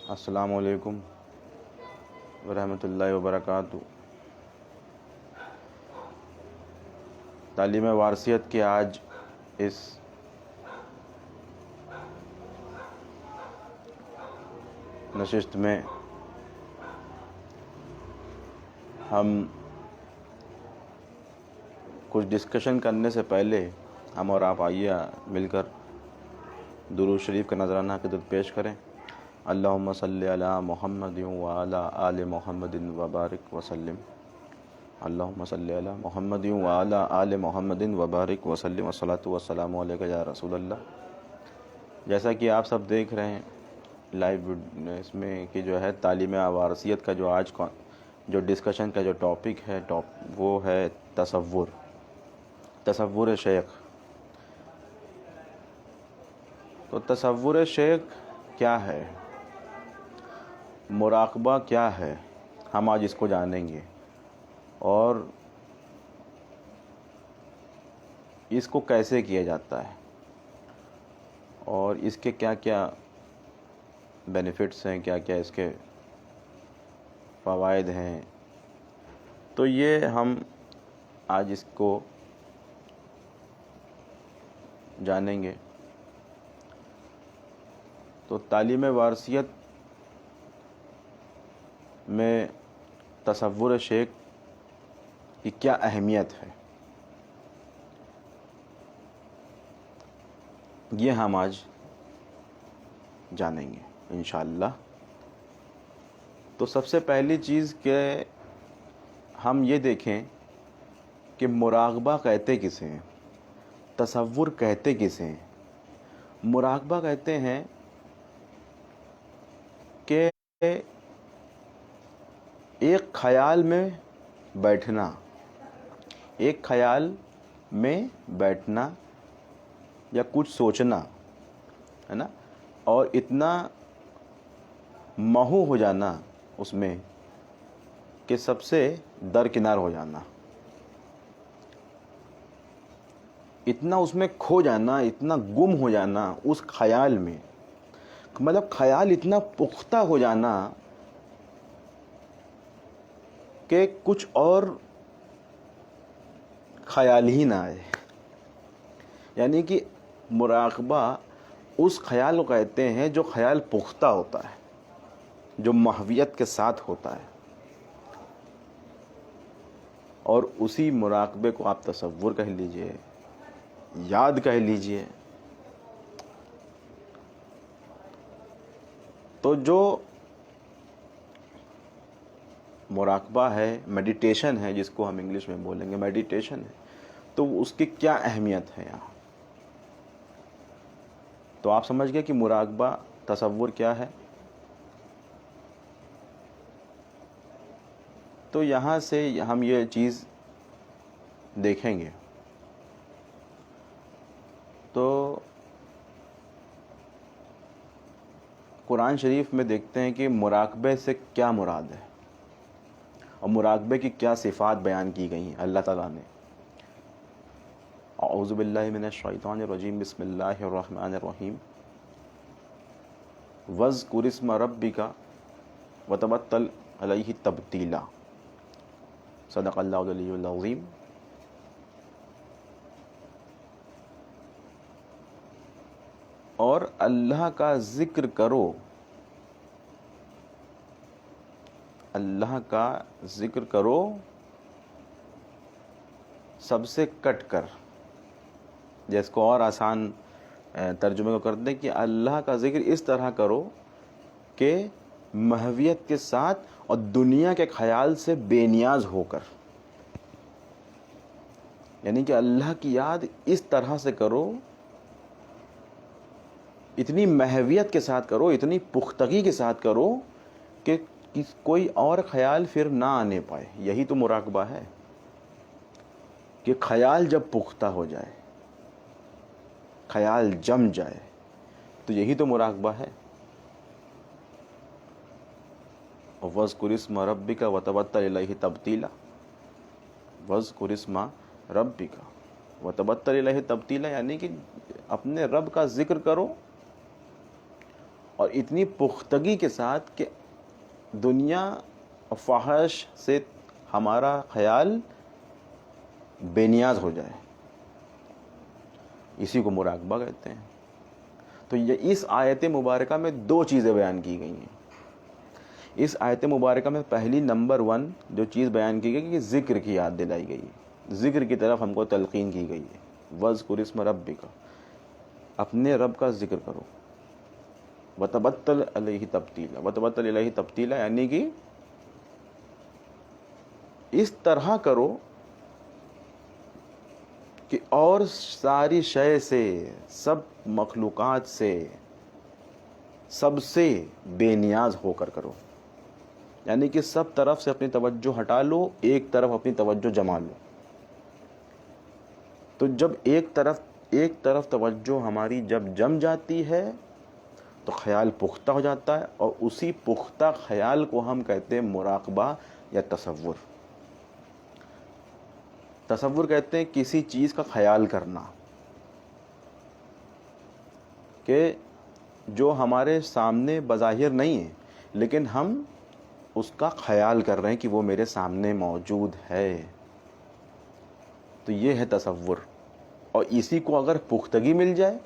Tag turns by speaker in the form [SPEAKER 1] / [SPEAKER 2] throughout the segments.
[SPEAKER 1] السلام علیکم ورحمۃ اللہ وبرکاتہ۔ تعلیم وارثیت کی آج اس نشست میں ہم کچھ ڈسکشن کرنے سے پہلے ہم اور آپ آئیے مل کر درود شریف کا نذرانہ عقیدت پیش کریں۔ اللہم صلی علی محمد وعلی آل محمد وبارک وسلم۔ اللہم صلی علی محمد وعلی آل محمد وبارک وسلم والصلاۃ والسلام علیک یا رسول اللہ۔ جیسا کہ آپ سب دیکھ رہے ہیں لائیو اس میں کہ جو ہے تعلیم وارثیت کا جو آج جو ڈسکشن کا جو ٹاپک ہے وہ ہے تصور شیخ۔ تو تصور شیخ کیا ہے، مراقبہ کیا ہے، ہم آج اس کو جانیں گے اور اس کو کیسے کیا جاتا ہے اور اس کے کیا کیا بینیفٹس ہیں، کیا کیا اس کے فوائد ہیں۔ تو یہ ہم آج اس کو جانیں گے۔ تو تعلیم وارثیت میں تصور شیخ کی کیا اہمیت ہے، یہ ہم آج جانیں گے انشاءاللہ۔ تو سب سے پہلی چیز کہ ہم یہ دیکھیں کہ مراقبہ کہتے کسے ہیں، تصور کہتے کسے ہیں۔ مراقبہ کہتے ہیں کہ ایک خیال میں بیٹھنا، ایک خیال میں بیٹھنا یا کچھ سوچنا ہے نا، اور اتنا محو ہو جانا اس میں کہ سب سے درکنار ہو جانا، اتنا اس میں کھو جانا، اتنا گم ہو جانا اس خیال میں، مطلب خیال اتنا پختہ ہو جانا کہ کچھ اور خیال ہی نہ آئے۔ یعنی کہ مراقبہ اس خیال کو کہتے ہیں جو خیال پختہ ہوتا ہے، جو محویت کے ساتھ ہوتا ہے، اور اسی مراقبے کو آپ تصور کہہ لیجئے، یاد کہہ لیجئے۔ تو جو مراقبہ ہے، میڈیٹیشن ہے، جس کو ہم انگلش میں بولیں گے میڈیٹیشن ہے، تو اس کی کیا اہمیت ہے یہاں۔ تو آپ سمجھ گئے کہ مراقبہ تصور کیا ہے۔ تو یہاں سے ہم یہ چیز دیکھیں گے۔ تو قرآن شریف میں دیکھتے ہیں کہ مراقبے سے کیا مراد ہے اور مراقبے کی کیا صفات بیان کی گئی ہیں اللہ تعالیٰ نے۔ اعوذ باللہ من الشیطان الرجیم، بسم اللہ الرحمن الرحیم۔ وَاذْكُرِ اسْمَ رَبِّكَ وَتَبَتَّلْ عَلَيْهِ تَبْتِيلًا۔ صدق اللہ العلی العظیم۔ اور اللہ کا ذکر کرو، اللہ کا ذکر کرو سب سے کٹ کر، جس کو اور آسان ترجمے کو کر دیں کہ اللہ کا ذکر اس طرح کرو کہ محویت کے ساتھ اور دنیا کے خیال سے بے نیاز ہو کر۔ یعنی کہ اللہ کی یاد اس طرح سے کرو، اتنی محویت کے ساتھ کرو، اتنی پختگی کے ساتھ کرو کہ کوئی اور خیال پھر نہ آنے پائے۔ یہی تو مراقبہ ہے کہ خیال جب پختہ ہو جائے، خیال جم جائے، تو یہی تو مراقبہ ہے۔ وَاذْكُرِ اسْمَ رَبِّكَ وَتَبَتَّلْ إِلَيْهِ تَبْتِيلًا۔ وَاذْكُرِ اسْمَ رَبِّكَ وَتَبَتَّلْ إِلَيْهِ تَبْتِيلًا، یعنی کہ اپنے رب کا ذکر کرو اور اتنی پختگی کے ساتھ کہ دنیا اور فحش سے ہمارا خیال بے نیاز ہو جائے. اسی کو مراقبہ کہتے ہیں. تو یہ اس آیت مبارکہ میں دو چیزیں بیان کی گئی ہیں. اس آیت مبارکہ میں پہلی نمبر 1 جو چیز بیان کی گئی کہ ذکر کی یاد دلائی گئی ہے, ذکر کی طرف ہم کو تلقین کی گئی ہے. وَاذْكُرِ اسْمَ رَبِّكَ, اپنے رب کا ذکر کرو. وَتَبَتَّلْ عَلَيْهِ تَبْتِيلًا, وَتَبَتَّلْ إِلَيْهِ تَبْتِيلًا یعنی کہ اس طرح کرو کہ اور ساری شے سے, سب مخلوقات سے, سب سے بے نیاز ہو کر کرو. یعنی کہ سب طرف سے اپنی توجہ ہٹا لو, ایک طرف اپنی توجہ جما لو. تو جب ایک طرف توجہ ہماری جب جم جاتی ہے تو خیال پختہ ہو جاتا ہے, اور اسی پختہ خیال کو ہم کہتے ہیں مراقبہ یا تصور. تصور کہتے ہیں کسی چیز کا خیال کرنا, کہ جو ہمارے سامنے بظاہر نہیں ہے لیکن ہم اس کا خیال کر رہے ہیں کہ وہ میرے سامنے موجود ہے. تو یہ ہے تصور. اور اسی کو اگر پختگی مل جائے,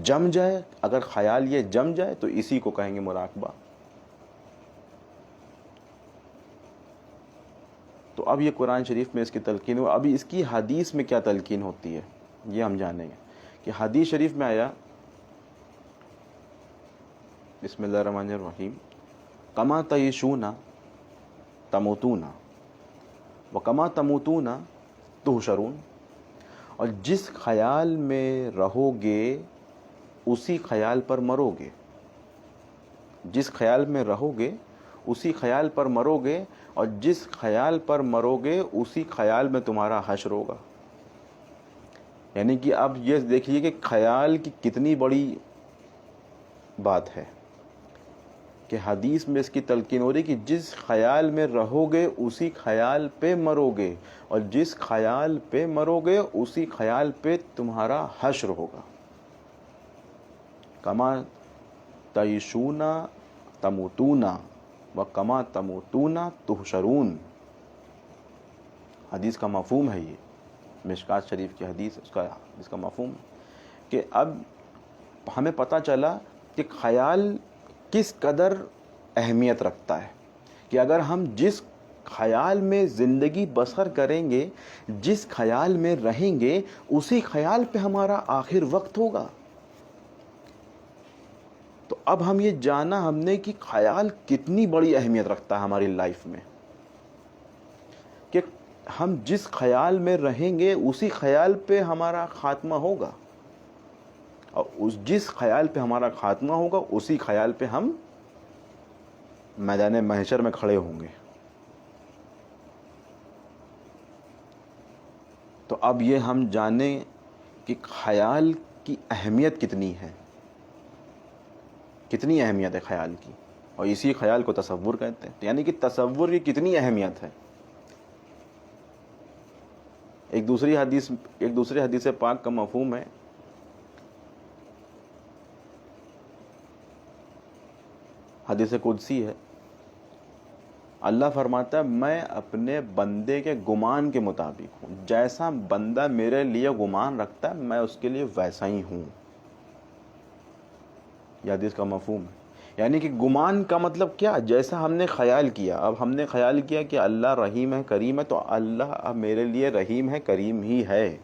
[SPEAKER 1] جم جائے, اگر خیال یہ جم جائے تو اسی کو کہیں گے مراقبہ. تو اب یہ قرآن شریف میں اس کی تلقین ہو. ابھی اس کی حدیث میں کیا تلقین ہوتی ہے یہ ہم جانیں گے. کہ حدیث شریف میں آیا, بسم اللہ الرحمن الرحیم, کما تعیشون تموتون وکما تموتون تحشرون, اور جس خیال میں رہو گے اسی خیال پر مرو گے. جس خیال میں رہو گے اسی خیال پر مرو گے, اور جس خیال پر مرو گے اسی خیال میں تمہارا حشر ہوگا. یعنی کہ اب یہ دیکھیے کہ خیال کی کتنی بڑی بات ہے, کہ حدیث میں اس کی تلقین ہو رہی کہ جس خیال میں رہو گے اسی خیال پہ مرو گے, اور جس خیال پہ مرو گے اسی خیال پہ تمہارا حشر ہوگا. کما تعیشون تموتون وکما تموتون تحشرون. حدیث کا مفہوم ہے یہ, مشکات شریف کی حدیث, اس کا مفہوم کہ اب ہمیں پتہ چلا کہ خیال کس قدر اہمیت رکھتا ہے. کہ اگر ہم جس خیال میں زندگی بسر کریں گے, جس خیال میں رہیں گے, اسی خیال پہ ہمارا آخر وقت ہوگا. تو اب ہم یہ جانا ہم نے کہ خیال کتنی بڑی اہمیت رکھتا ہے ہماری لائف میں, کہ ہم جس خیال میں رہیں گے اسی خیال پہ ہمارا خاتمہ ہوگا, اور جس خیال پہ ہمارا خاتمہ ہوگا اسی خیال پہ ہم میدان محشر میں کھڑے ہوں گے. تو اب یہ ہم جانیں کہ خیال کی اہمیت کتنی ہے, کتنی اہمیت ہے خیال کی, اور اسی خیال کو تصور کہتے ہیں. یعنی کہ تصور کی کتنی اہمیت ہے. ایک دوسرے حدیث پاک کا مفہوم ہے, حدیث قدسی ہے. اللہ فرماتا ہے میں اپنے بندے کے گمان کے مطابق ہوں, جیسا بندہ میرے لیے گمان رکھتا ہے میں اس کے لیے ویسا ہی ہوں. یہ حدیث کا مفہوم ہے. یعنی کہ گمان کا مطلب کیا, جیسا ہم نے خیال کیا. اب ہم نے خیال کیا کہ اللہ رحیم ہے کریم ہے, تو اللہ اب میرے لیے رحیم ہے کریم ہی ہے.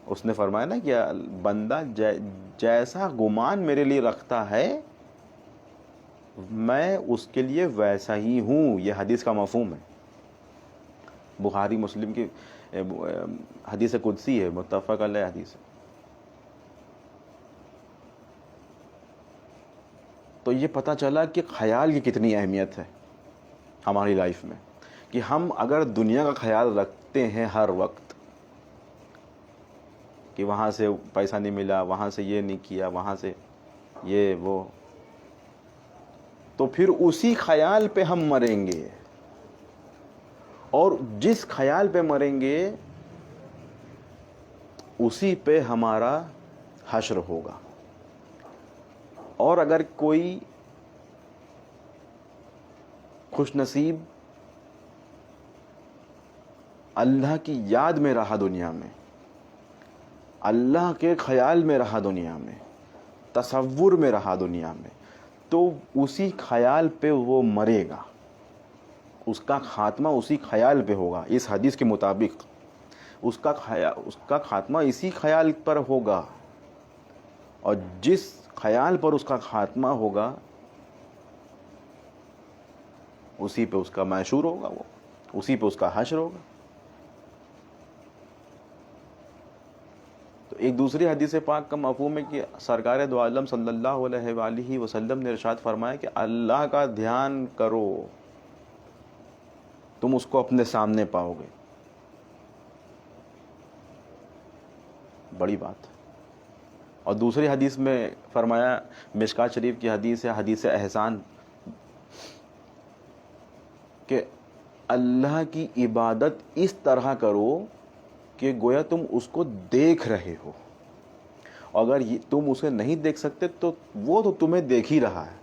[SPEAKER 1] اس نے فرمایا نا کہ بندہ جیسا گمان میرے لیے رکھتا ہے میں اس کے لیے ویسا ہی ہوں. یہ حدیث کا مفہوم ہے. بخاری مسلم کی حدیث قدسی ہے, متفق علیہ حدیث ہے. تو یہ پتہ چلا کہ خیال کی کتنی اہمیت ہے ہماری لائف میں, کہ ہم اگر دنیا کا خیال رکھتے ہیں ہر وقت کہ وہاں سے پیسہ نہیں ملا, وہاں سے یہ نہیں کیا, وہاں سے یہ وہ, تو پھر اسی خیال پہ ہم مریں گے. اور جس خیال پہ مریں گے اسی پہ ہمارا حشر ہوگا. اور اگر کوئی خوش نصیب اللہ کی یاد میں رہا دنیا میں, اللہ کے خیال میں رہا دنیا میں, تصور میں رہا دنیا میں, تو اسی خیال پہ وہ مرے گا, اس کا خاتمہ اسی خیال پہ ہوگا. اس حدیث کے مطابق اس کا خاتمہ اسی خیال پر ہوگا, اور جس خیال پر اس کا خاتمہ ہوگا اسی پہ اس کا محشور ہوگا, وہ اسی پہ اس کا حشر ہوگا. تو ایک دوسری حدیث پاک کا مفہوم ہے کہ سرکار دو عالم صلی اللہ علیہ وآلہ وسلم نے ارشاد فرمایا کہ اللہ کا دھیان کرو, تم اس کو اپنے سامنے پاؤ گے. بڑی بات. اور دوسری حدیث میں فرمایا, مشکات شریف کی حدیث ہے, حدیث احسان, کہ اللہ کی عبادت اس طرح کرو کہ گویا تم اس کو دیکھ رہے ہو. اگر تم اسے نہیں دیکھ سکتے تو وہ تو تمہیں دیکھ ہی رہا ہے.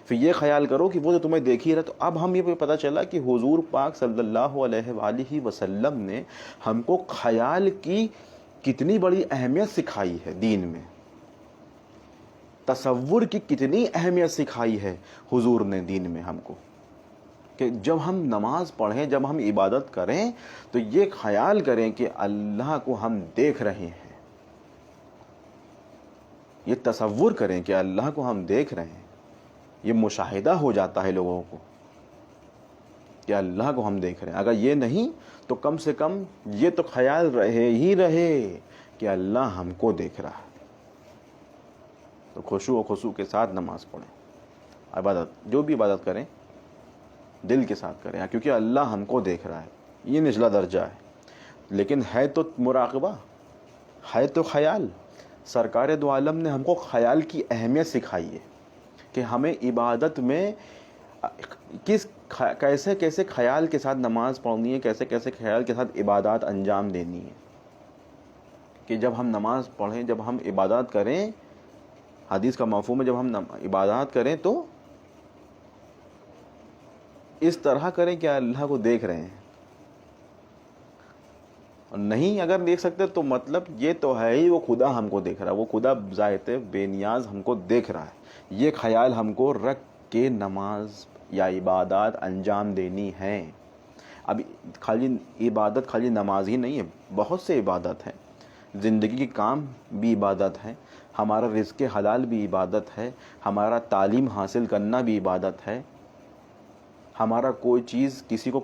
[SPEAKER 1] پھر یہ خیال کرو کہ وہ تو تمہیں دیکھ ہی رہا. تو اب ہم یہ پتہ چلا کہ حضور پاک صلی اللہ علیہ وآلہ وسلم نے ہم کو خیال کی کتنی بڑی اہمیت سکھائی ہے دین میں, تصور کی کتنی اہمیت سکھائی ہے حضور نے دین میں ہم کو, کہ جب ہم نماز پڑھیں, جب ہم عبادت کریں تو یہ خیال کریں کہ اللہ کو ہم دیکھ رہے ہیں, یہ تصور کریں کہ اللہ کو ہم دیکھ رہے ہیں. یہ مشاہدہ ہو جاتا ہے لوگوں کو کہ اللہ کو ہم دیکھ رہے ہیں. اگر یہ نہیں تو کم سے کم یہ تو خیال رہے ہی رہے کہ اللہ ہم کو دیکھ رہا ہے. تو خشوع و خضوع کے ساتھ نماز پڑھیں, عبادت جو بھی عبادت کریں دل کے ساتھ کریں, کیونکہ اللہ ہم کو دیکھ رہا ہے. یہ نچلا درجہ ہے, لیکن ہے تو مراقبہ, ہے تو خیال. سرکار دو عالم نے ہم کو خیال کی اہمیت سکھائی ہے کہ ہمیں عبادت میں کیسے کیسے خیال کے ساتھ نماز پڑھنی ہے, کیسے کیسے خیال کے ساتھ عبادات انجام دینی ہے. کہ جب ہم نماز پڑھیں, جب ہم عبادات کریں, حدیث کا مفہوم ہے جب ہم عبادات کریں تو اس طرح کریں کہ اللہ کو دیکھ رہے ہیں. اور نہیں اگر دیکھ سکتے تو مطلب یہ تو ہے ہی وہ خدا ہم کو دیکھ رہا ہے, وہ خدا ذات بے نیاز ہم کو دیکھ رہا ہے. یہ خیال ہم کو رکھ کے نماز یا عبادات انجام دینی ہے. اب خالی عبادت خالی نماز ہی نہیں ہے, بہت سے عبادت ہیں. زندگی کے کام بھی عبادت ہے, ہمارا رزق حلال بھی عبادت ہے, ہمارا تعلیم حاصل کرنا بھی عبادت ہے, ہمارا کوئی چیز کسی کو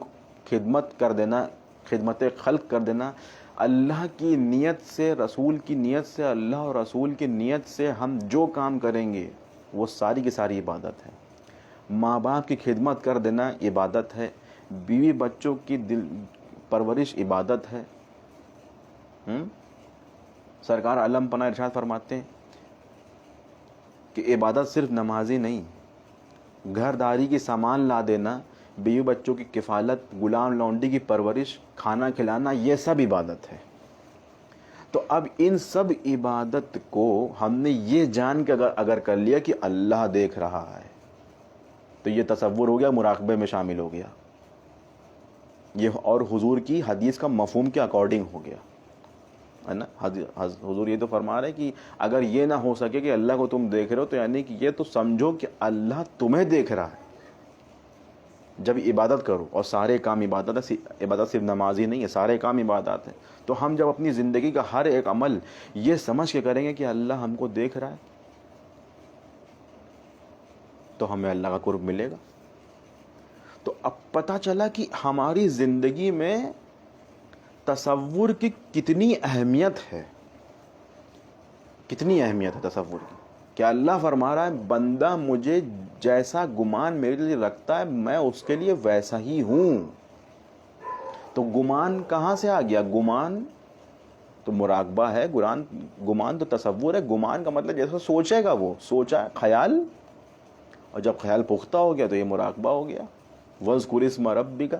[SPEAKER 1] خدمت کر دینا, خدمت خلق کر دینا, اللہ کی نیت سے, رسول کی نیت سے, اللہ اور رسول کی نیت سے ہم جو کام کریں گے وہ ساری کی ساری عبادت ہے. ماں باپ کی خدمت کر دینا عبادت ہے, بیوی بچوں کی پرورش عبادت ہے. سرکار علم پناہ ارشاد فرماتے ہیں کہ عبادت صرف نمازی نہیں, گھرداری کی سامان لا دینا, بیوی بچوں کی کفالت, غلام لونڈی کی پرورش, کھانا کھلانا, یہ سب عبادت ہے. تو اب ان سب عبادت کو ہم نے یہ جان کے اگر کر لیا کہ اللہ دیکھ رہا ہے تو یہ تصور ہو گیا, مراقبے میں شامل ہو گیا, یہ اور حضور کی حدیث کا مفہوم کے اکارڈنگ ہو گیا ہے نا. حضور یہ تو فرما رہے کہ اگر یہ نہ ہو سکے کہ اللہ کو تم دیکھ رہے ہو تو یعنی کہ یہ تو سمجھو کہ اللہ تمہیں دیکھ رہا ہے. جب عبادت کرو, اور سارے کام عبادت ہے, عبادت صرف نماز ہی نہیں ہے, سارے کام عبادات ہیں. تو ہم جب اپنی زندگی کا ہر ایک عمل یہ سمجھ کے کریں گے کہ اللہ ہم کو دیکھ رہا ہے تو ہمیں اللہ کا قرب ملے گا. تو اب پتہ چلا کہ ہماری زندگی میں تصور کی کتنی اہمیت ہے, کتنی اہمیت ہے تصور کی. کہ اللہ فرما رہا ہے بندہ مجھے جیسا گمان میرے لیے رکھتا ہے میں اس کے لیے ویسا ہی ہوں. تو گمان کہاں سے آ گیا؟ گمان تو مراقبہ ہے, گمان تو تصور ہے. گمان کا مطلب جیسا سوچے گا وہ سوچا خیال, اور جب خیال پختہ ہو گیا تو یہ مراقبہ ہو گیا. وَاذْكُرِ اسْمَ رَبِّكَ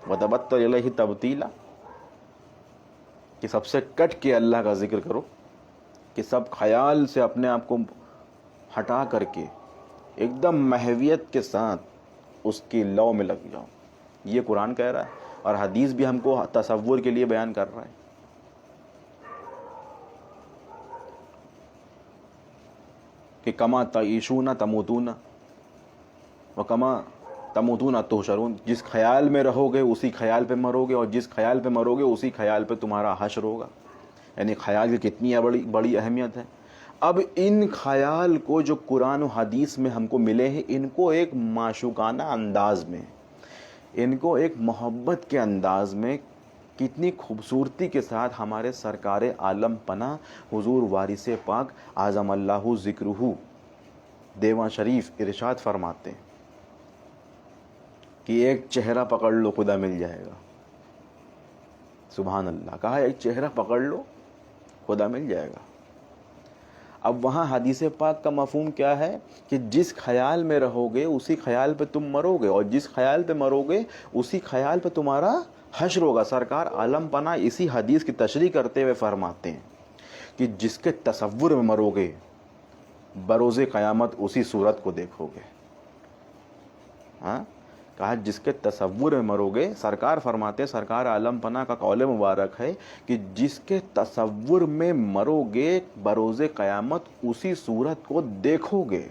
[SPEAKER 1] وَتَبَتَّلْ إِلَيْهِ تَبْتِيلًا, کہ سب سے کٹ کے اللہ کا ذکر کرو, کہ سب خیال سے اپنے آپ کو ہٹا کر کے ایک دم محویت کے ساتھ اس کی لو میں لگ جاؤ. یہ قرآن کہہ رہا ہے اور حدیث بھی ہم کو تصور کے لیے بیان کر رہا ہے. کہ کما تعیشون تموتون و کما تموتون تحشرون، جس خیال میں رہو گے اسی خیال پہ مرو گے، اور جس خیال پہ مرو گے اسی خیال پہ تمہارا حشر ہوگا. یعنی خیال کی کتنی بڑی اہمیت ہے. اب ان خیال کو جو قرآن و حدیث میں ہم کو ملے ہیں، ان کو ایک معشوقانہ انداز میں، ان کو ایک محبت کے انداز میں کتنی خوبصورتی کے ساتھ ہمارے سرکار عالم پناہ حضور وارث پاک اعظم اللہ ذکرہ دیواں شریف ارشاد فرماتے ہیں کہ ایک چہرہ پکڑ لو خدا مل جائے گا. سبحان اللہ، کہا ایک چہرہ پکڑ لو خدا مل جائے گا. اب وہاں حدیث پاک کا مفہوم کیا ہے کہ جس خیال میں رہو گے اسی خیال پہ تم مرو گے، اور جس خیال پہ مرو گے اسی خیال پہ تمہارا حشر ہوگا. سرکار عالم پناہ اسی حدیث کی تشریح کرتے ہوئے فرماتے ہیں کہ جس کے تصور میں مرو گے بروز قیامت اسی صورت کو دیکھو گے. ہاں، کہا جس کے تصور میں مرو گے. سرکار فرماتے ہیں، سرکار عالم پناہ کا قول مبارک ہے کہ جس کے تصور میں مرو گے بروز قیامت اسی صورت کو دیکھو گے.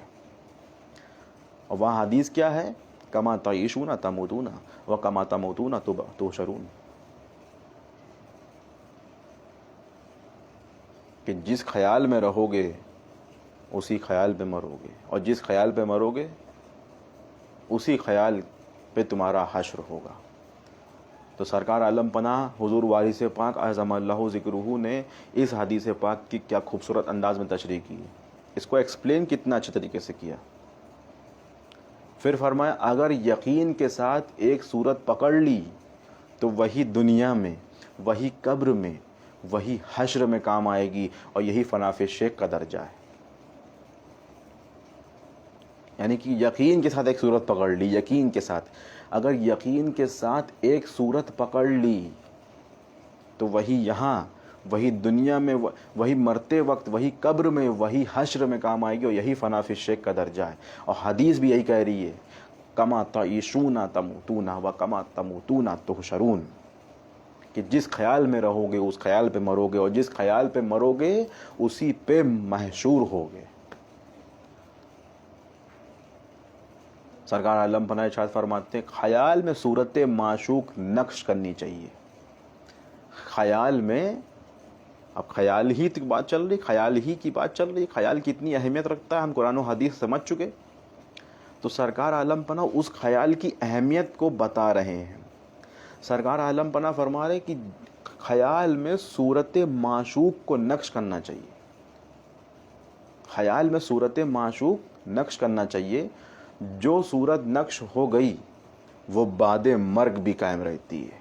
[SPEAKER 1] اور وہاں حدیث کیا ہے؟ کما تعیشون تموتون و کما تموتون تحشرون، کہ جس خیال میں رہو گے اسی خیال پہ مرو گے، اور جس خیال پہ مرو گے اسی خیال پہ تمہارا حشر ہوگا. تو سرکار عالم پناہ حضور وارث پاک اعظم اللہ ذکرہ نے اس حدیث پاک کی کیا خوبصورت انداز میں تشریح کی ہے، اس کو ایکسپلین کتنا اچھے طریقے سے کیا. پھر فرمایا اگر یقین کے ساتھ ایک صورت پکڑ لی تو وہی دنیا میں، وہی قبر میں، وہی حشر میں کام آئے گی، اور یہی فناف شیخ کا درجہ ہے. یعنی کہ یقین کے ساتھ ایک صورت پکڑ لی، یقین کے ساتھ، اگر یقین کے ساتھ ایک صورت پکڑ لی تو وہی یہاں، وہی دنیا میں، وہی مرتے وقت، وہی قبر میں، وہی حشر میں کام آئے گی، اور یہی فناف شیخ کا درجہ ہے. اور حدیث بھی یہی کہہ رہی ہے کما تعیشون تموتون و کما تموتون تحشرون، کہ جس خیال میں رہو گے اس خیال پہ مرو گے، اور جس خیال پہ مرو گے اسی پہ محشور ہوگے. سرکار عالم پناہ ارشاد فرماتے ہیں خیال میں صورت معشوق نقش کرنی چاہیے. خیال میں، اب خیال ہی کی بات چل رہی، خیال کی اتنی اہمیت رکھتا ہے، ہم قرآن و حدیث سمجھ چکے. تو سرکار عالم پناہ اس خیال کی اہمیت کو بتا رہے ہیں. سرکار عالم پناہ فرما رہے کہ خیال میں صورت معشوق کو نقش کرنا چاہیے. خیال میں صورت معشوق نقش کرنا چاہیے. جو صورت نقش ہو گئی وہ بعد مرگ بھی قائم رہتی ہے،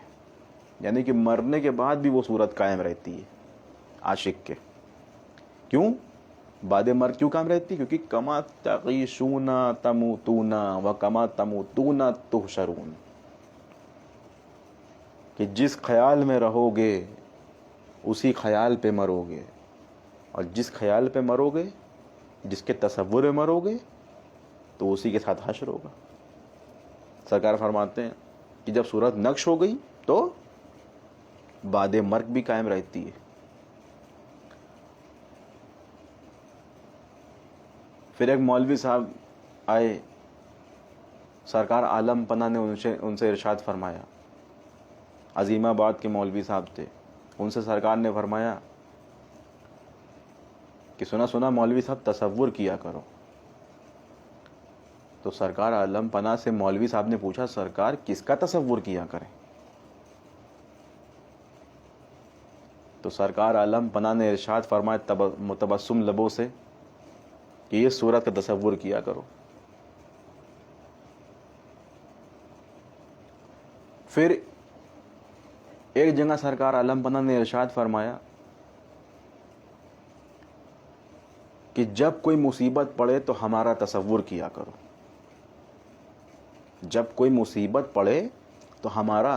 [SPEAKER 1] یعنی کہ مرنے کے بعد بھی وہ صورت قائم رہتی ہے عاشق کے. کیوں بعد مرگ کیوں قائم رہتی؟ کیونکہ کما تعیشون تموتون و کما تموتون تحشرون، کہ جس خیال میں رہو گے اسی خیال پہ مرو گے، اور جس خیال پہ مرو گے، جس کے تصور میں مرو گے تو اسی کے ساتھ حشر ہوگا. سرکار فرماتے ہیں کہ جب صورت نقش ہو گئی تو بعد مرگ بھی قائم رہتی ہے. پھر ایک مولوی صاحب آئے، سرکار عالم پناہ نے ان سے ارشاد فرمایا، عظیم آباد کے مولوی صاحب تھے. ان سے سرکار نے فرمایا کہ سنا مولوی صاحب تصور کیا کرو. تو سرکار عالم پناہ سے مولوی صاحب نے پوچھا سرکار کس کا تصور کیا کریں؟ تو سرکار عالم پناہ نے ارشاد فرمایا متبسم لبوں سے کہ یہ صورت کا تصور کیا کرو. پھر ایک جگہ سرکار عالم پناہ نے ارشاد فرمایا کہ جب کوئی مصیبت پڑے تو ہمارا تصور کیا کرو. جب کوئی مصیبت پڑے تو ہمارا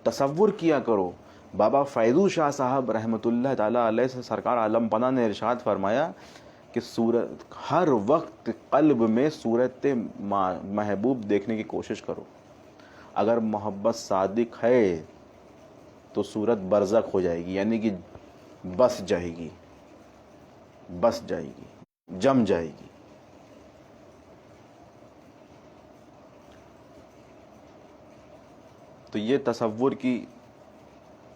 [SPEAKER 1] تصور کیا کرو. بابا فیضو شاہ صاحب رحمۃ اللہ تعالیٰ علیہ سے سرکار عالم پناہ نے ارشاد فرمایا کہ صورت ہر وقت قلب میں صورت محبوب دیکھنے کی کوشش کرو. اگر محبت صادق ہے تو صورت برزخ ہو جائے گی، یعنی کہ بس جائے گی، جم جائے گی. تو یہ تصور کی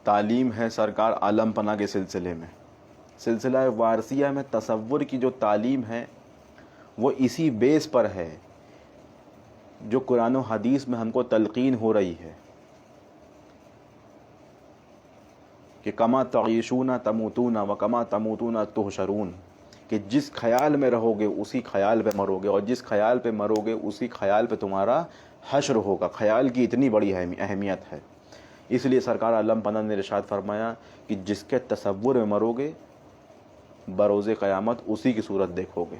[SPEAKER 1] تعلیم ہے سرکار عالم پناہ کے سلسلے میں. سلسلہ وارثیہ میں تصور کی جو تعلیم ہے وہ اسی بیس پر ہے جو قرآن و حدیث میں ہم کو تلقین ہو رہی ہے کہ کما تعیشون تموتون و کما تموتون تحشرون، کہ جس خیال میں رہو گے اسی خیال پہ مرو گے، اور جس خیال پہ مرو گے اسی خیال پہ تمہارا حشر ہوگا. خیال کی اتنی بڑی اہمیت ہے. اس لیے سرکار عالم پناہ نے ارشاد فرمایا کہ جس کے تصور میں مرو گے بروز قیامت اسی کی صورت دیکھو گے.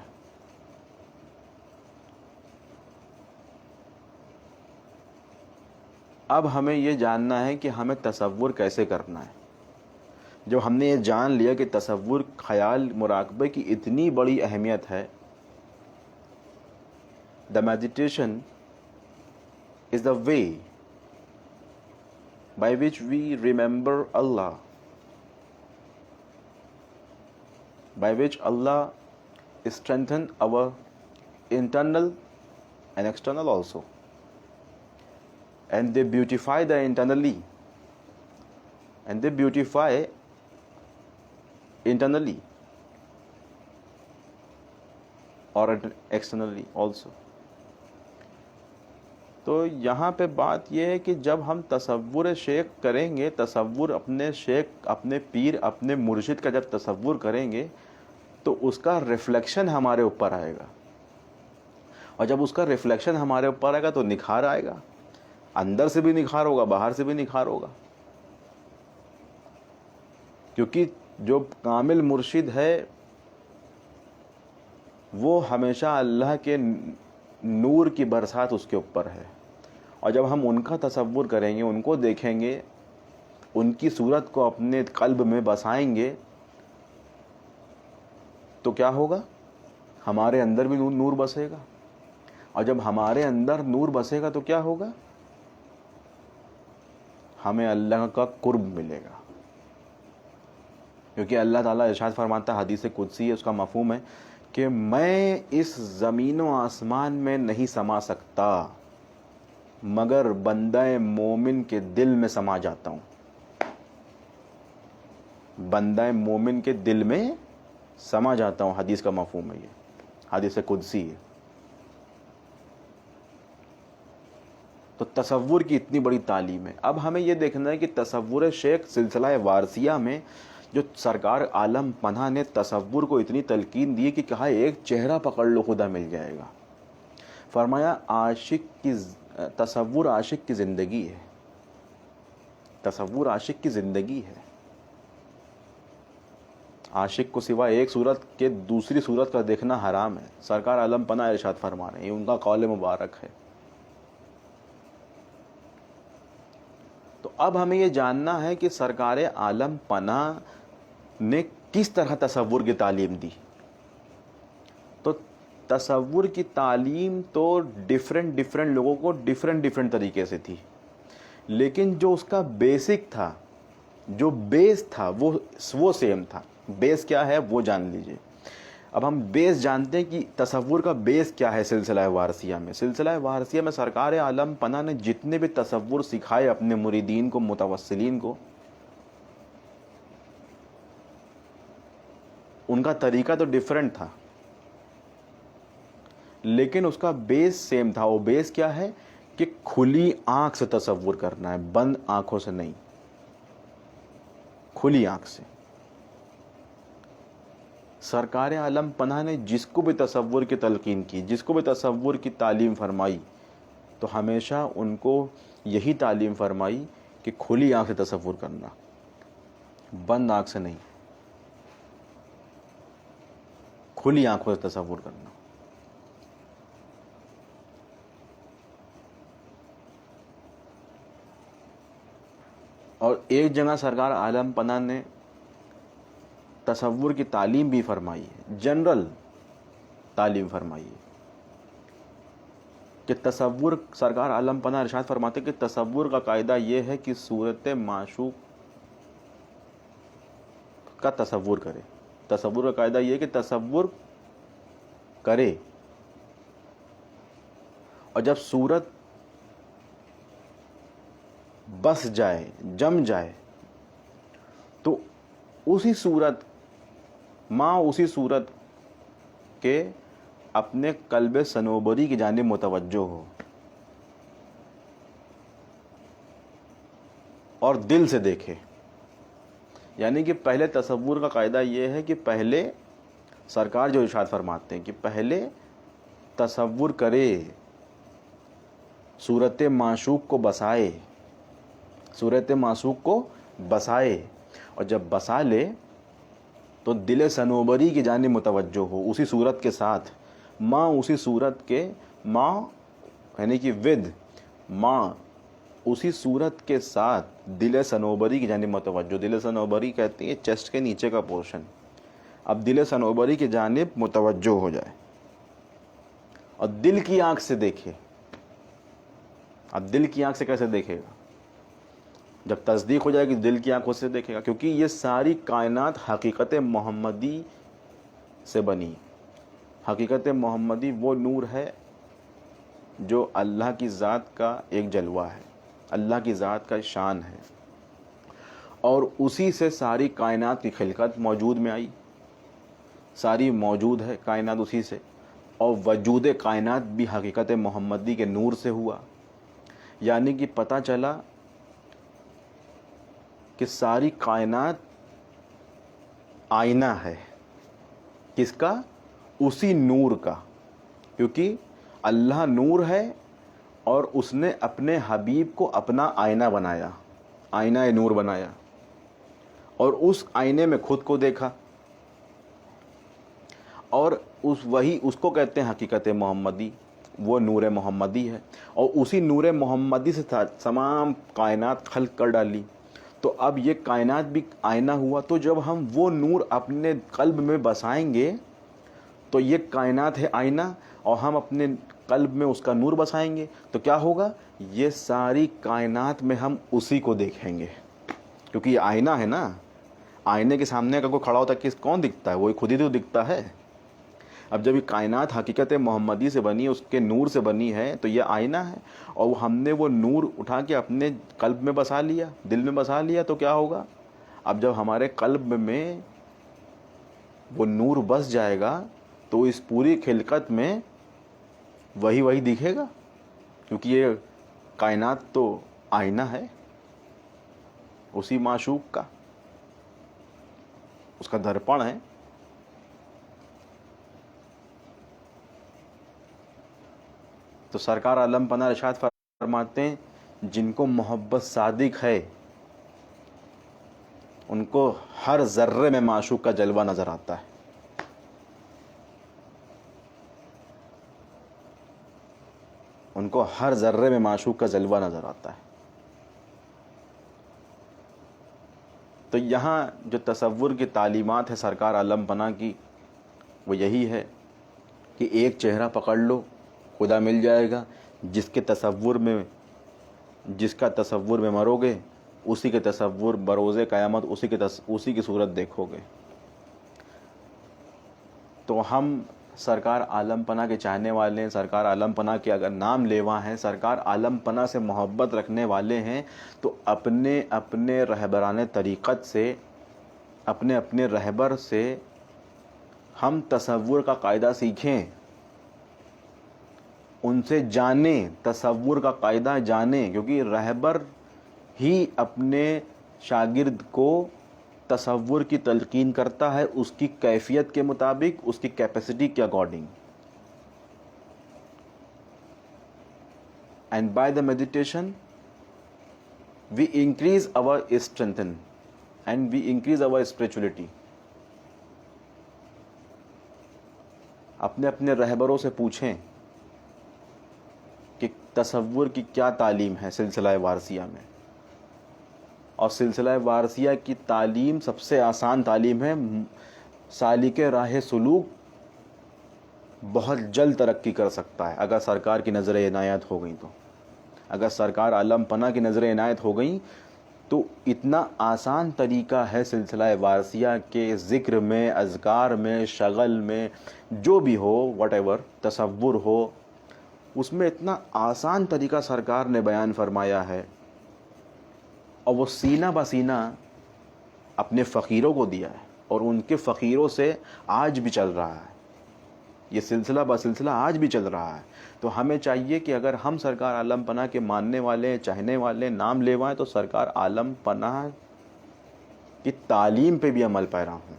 [SPEAKER 1] اب ہمیں یہ جاننا ہے کہ ہمیں تصور کیسے کرنا ہے. جب ہم نے یہ جان لیا کہ تصور، خیال، مراقبے کی اتنی بڑی اہمیت ہے، the meditation is the way by which we remember Allah, by which Allah strengthen our internal and external also, and they beautify the internally, and they beautify internally or externally also. تو یہاں پہ بات یہ ہے کہ جب ہم تصور شیخ کریں گے، تصور اپنے شیخ، اپنے پیر، اپنے مرشد کا جب تصور کریں گے تو اس کا ریفلیکشن ہمارے اوپر آئے گا، اور جب اس کا ریفلیکشن ہمارے اوپر آئے گا تو نکھار آئے گا. اندر سے بھی نکھار ہوگا، باہر سے بھی نکھار ہوگا. کیونکہ جو کامل مرشد ہے وہ ہمیشہ اللہ کے نور کی برسات اس کے اوپر ہے، اور جب ہم ان کا تصور کریں گے، ان کو دیکھیں گے، ان کی صورت کو اپنے قلب میں بسائیں گے تو کیا ہوگا؟ ہمارے اندر بھی نور بسے گا، اور جب ہمارے اندر نور بسے گا تو کیا ہوگا؟ ہمیں اللہ کا قرب ملے گا. کیونکہ اللہ تعالیٰ ارشاد فرماتا ہے، حدیث قدسی ہے، اس کا مفہوم ہے کہ میں اس زمین و آسمان میں نہیں سما سکتا مگر بندہ مومن کے دل میں سما جاتا ہوں. بندہ مومن کے دل میں سما جاتا ہوں، حدیث کا مفہوم ہے، یہ حدیث قدسی ہے. تو تصور کی اتنی بڑی تعلیم ہے. اب ہمیں یہ دیکھنا ہے کہ تصور شیخ سلسلہ وارثیہ میں جو سرکار عالم پناہ نے تصور کو اتنی تلقین دی کہ کہا ایک چہرہ پکڑ لو خدا مل جائے گا. فرمایا تصور عاشق کی زندگی ہے، تصور عاشق کی زندگی ہے. عاشق کو سوا ایک صورت کے دوسری صورت کا دیکھنا حرام ہے. سرکار عالم پناہ ارشاد فرما رہے ہیں، ان کا قول مبارک ہے. تو اب ہمیں یہ جاننا ہے کہ سرکار عالم پناہ نے کس طرح تصور کی تعلیم دی. تو تصور کی تعلیم تو ڈیفرنٹ لوگوں کو ڈیفرنٹ طریقے سے تھی، لیکن جو اس کا بیسک تھا، جو بیس تھا وہ سیم تھا. بیس کیا ہے وہ جان لیجئے. اب ہم بیس جانتے ہیں کہ تصور کا بیس کیا ہے. سلسلہ وارثیہ میں، سلسلہ وارثیہ میں سرکار عالم پناہ نے جتنے بھی تصور سکھائے اپنے مریدین کو، متوسلین کو، ان کا طریقہ تو ڈیفرنٹ تھا لیکن اس کا بیس سیم تھا. وہ بیس کیا ہے کہ کھلی آنکھ سے تصور کرنا ہے، بند آنکھوں سے نہیں، کھلی آنکھ سے. سرکار عالم پناہ نے جس کو بھی تصور کی تلقین کی، جس کو بھی تصور کی تعلیم فرمائی، تو ہمیشہ ان کو یہی تعلیم فرمائی کہ کھلی آنکھ سے تصور کرنا، بند آنکھ سے نہیں، کھلی آنکھوں سے تصور کرنا. اور ایک جگہ سرکار عالم پناہ نے تصور کی تعلیم بھی فرمائی ہے، جنرل تعلیم فرمائی ہے کہ تصور، سرکار عالم پناہ ارشاد فرماتے کہ تصور کا قاعدہ یہ ہے کہ صورت معشوق کا تصور کرے. تصور کا قاعدہ یہ ہے کہ تصور کرے، اور جب صورت بس جائے، جم جائے، تو اسی صورت اسی صورت کے اپنے قلب صنوبری کی جانب متوجہ ہو اور دل سے دیکھے. یعنی کہ پہلے تصور کا قاعدہ یہ ہے کہ پہلے سرکار جو ارشاد فرماتے ہیں کہ پہلے تصور کرے، صورت معشوق کو بسائے، صورت معشوق کو بسائے، اور جب بسا لے تو دل صنوبری کی جانب متوجہ ہو اسی صورت کے ساتھ، اسی صورت کے یعنی کہ اسی صورت کے ساتھ دل صنوبری کی جانب متوجہ. دل صنوبری کہتے ہیں چیسٹ کے نیچے کا پورشن. اب دل صنوبری کی جانب متوجہ ہو جائے اور دل کی آنکھ سے دیکھے. اب دل کی آنکھ سے کیسے دیکھے گا؟ جب تصدیق ہو جائے گی دل کی آنکھوں سے دیکھے گا، کیونکہ یہ ساری کائنات حقیقت محمدی سے بنی. حقیقت محمدی وہ نور ہے جو اللہ کی ذات کا ایک جلوہ ہے، اللہ کی ذات کا شان ہے، اور اسی سے ساری کائنات کی خلقت موجود میں آئی. ساری موجود ہے کائنات اسی سے، اور وجود کائنات بھی حقیقت محمدی کے نور سے ہوا. یعنی کہ پتہ چلا کہ ساری کائنات آئینہ ہے. کس کا؟ اسی نور کا. کیونکہ اللہ نور ہے اور اس نے اپنے حبیب کو اپنا آئینہ بنایا، آئینہ نور بنایا، اور اس آئینے میں خود کو دیکھا، اور اس کو کہتے ہیں حقیقت محمدی. وہ نور محمدی ہے، اور اسی نور محمدی سے تمام کائنات خلق کر ڈالی. تو اب یہ کائنات بھی آئینہ ہوا. تو جب ہم وہ نور اپنے قلب میں بسائیں گے تو یہ کائنات ہے آئینہ، اور ہم اپنے قلب میں اس کا نور بسائیں گے تو کیا ہوگا؟ یہ ساری کائنات میں ہم اسی کو دیکھیں گے. کیونکہ یہ آئینہ ہے نا. آئینے کے سامنے اگر کوئی کھڑا ہوتا ہے کون دکھتا ہے؟ وہی خود ہی تو دکھتا ہے. اب جب یہ کائنات حقیقت محمدی سے بنی، اس کے نور سے بنی ہے، تو یہ آئینہ ہے، اور ہم نے وہ نور اٹھا کے اپنے قلب میں بسا لیا، دل میں بسا لیا. تو کیا ہوگا؟ اب جب ہمارے قلب میں وہ نور بس جائے گا تو اس پوری خلقت میں وہی دکھے گا. کیونکہ یہ کائنات تو آئینہ ہے اسی معشوق کا، اس کا درپن ہے. تو سرکار عالم پناہ ارشاد فرماتے ہیں جن کو محبت صادق ہے ان کو ہر ذرے میں معشوق کا جلوہ نظر آتا ہے. ان کو ہر ذرے میں معشوق کا جلوہ نظر آتا ہے. تو یہاں جو تصور کی تعلیمات ہے سرکار عالم پناہ کی، وہ یہی ہے کہ ایک چہرہ پکڑ لو، خدا مل جائے گا. جس کا تصور میں مرو گے، اسی کے تصور بروز قیامت اسی کی صورت دیکھو گے. تو ہم سرکار عالم پناہ کے چاہنے والے ہیں، سرکار عالم پناہ کے اگر نام لیوا ہیں، سرکار عالم پناہ سے محبت رکھنے والے ہیں، تو اپنے رہبران طریقت سے، اپنے رہبر سے ہم تصور کا قاعدہ سیکھیں، ان سے جانیں، تصور کا قاعدہ جانیں. کیونکہ رہبر ہی اپنے شاگرد کو تصور کی تلقین کرتا ہے اس کی کیفیت کے مطابق، اس کی کیپیسٹی کے according. And by the meditation we increase our strength and we increase our spirituality. اپنے رہبروں سے پوچھیں کہ تصور کی کیا تعلیم ہے سلسلہ وارثیہ میں، اور سلسلہ وارثیہ کی تعلیم سب سے آسان تعلیم ہے. سالک راہ سلوک بہت جلد ترقی کر سکتا ہے اگر سرکار کی نظر عنایت ہو گئی تو. اگر سرکار عالم پناہ کی نظر عنایت ہو گئی تو اتنا آسان طریقہ ہے سلسلہ وارثیہ کے ذکر میں، اذکار میں، شغل میں، جو بھی ہو، واٹ ایور تصور ہو، اس میں اتنا آسان طریقہ سرکار نے بیان فرمایا ہے، اور وہ سینہ بسینہ اپنے فقیروں کو دیا ہے، اور ان کے فقیروں سے آج بھی چل رہا ہے. یہ سلسلہ بسلسلہ آج بھی چل رہا ہے. تو ہمیں چاہیے کہ اگر ہم سرکار عالم پناہ کے ماننے والے، چاہنے والے، نام لیوائیں، تو سرکار عالم پناہ کی تعلیم پہ بھی عمل پیرا ہوں.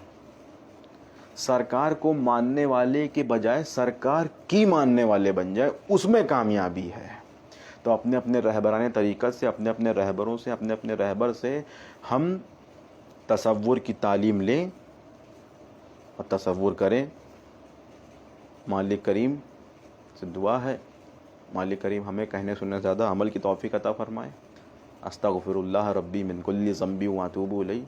[SPEAKER 1] سرکار کو ماننے والے کے بجائے سرکار کی ماننے والے بن جائے، اس میں کامیابی ہے. تو اپنے اپنے رہبران طریقت سے، اپنے اپنے رہبروں سے، اپنے اپنے رہبر سے ہم تصور کی تعلیم لیں اور تصور کریں. مالک کریم سے دعا ہے، مالک کریم ہمیں کہنے سننے زیادہ عمل کی توفیق عطا فرمائے. استغفر اللہ ربی من کل ذنب واتوب الیہ.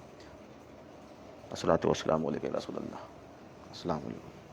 [SPEAKER 1] الصلاۃ والسلام علیک یا رسول اللہ. السلام علیکم.